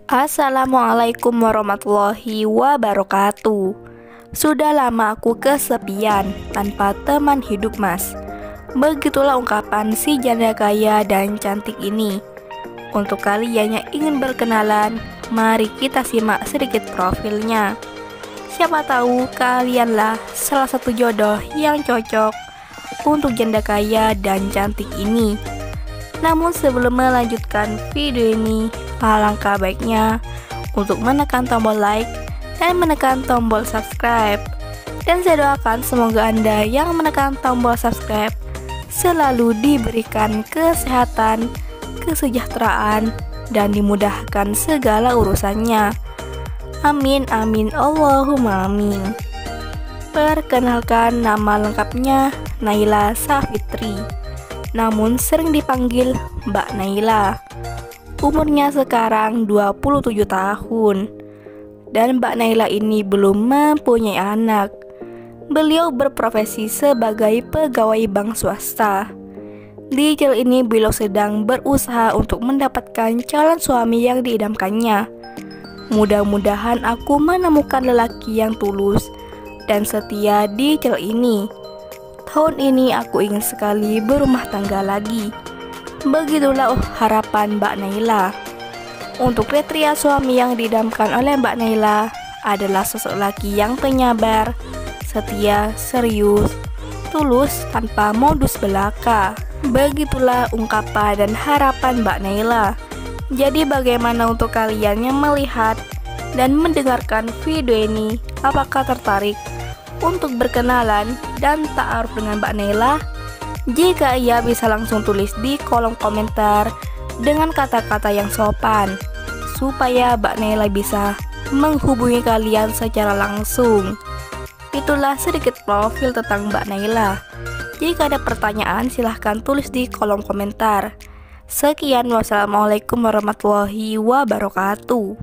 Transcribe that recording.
Assalamualaikum warahmatullahi wabarakatuh. Sudah lama aku kesepian tanpa teman hidup mas. Begitulah ungkapan si janda kaya dan cantik ini. Untuk kalian yang ingin berkenalan, mari kita simak sedikit profilnya. Siapa tahu kalianlah salah satu jodoh yang cocok untuk janda kaya dan cantik ini. Namun sebelum melanjutkan video ini, alangkah baiknya untuk menekan tombol like dan menekan tombol subscribe. Dan saya doakan semoga Anda yang menekan tombol subscribe selalu diberikan kesehatan, kesejahteraan, dan dimudahkan segala urusannya. Amin amin Allahumma amin. Perkenalkan, nama lengkapnya Naila Safitri, namun sering dipanggil Mbak Naila. Umurnya sekarang 27 tahun. Dan Mbak Naila ini belum mempunyai anak. Beliau berprofesi sebagai pegawai bank swasta. Di channel ini beliau sedang berusaha untuk mendapatkan calon suami yang diidamkannya. Mudah-mudahan aku menemukan lelaki yang tulus dan setia di channel ini. Tahun ini aku ingin sekali berumah tangga lagi. Begitulah harapan Mbak Naila. Untuk kriteria suami yang diidamkan oleh Mbak Naila adalah sosok laki yang penyabar, setia, serius, tulus, tanpa modus belaka. Begitulah ungkapan dan harapan Mbak Naila. Jadi bagaimana untuk kalian yang melihat dan mendengarkan video ini? Apakah tertarik untuk berkenalan dan ta'aruf dengan Mbak Naila? Jika iya, bisa langsung tulis di kolom komentar dengan kata-kata yang sopan supaya Mbak Naila bisa menghubungi kalian secara langsung. Itulah sedikit profil tentang Mbak Naila. Jika ada pertanyaan silahkan tulis di kolom komentar. Sekian, wassalamualaikum warahmatullahi wabarakatuh.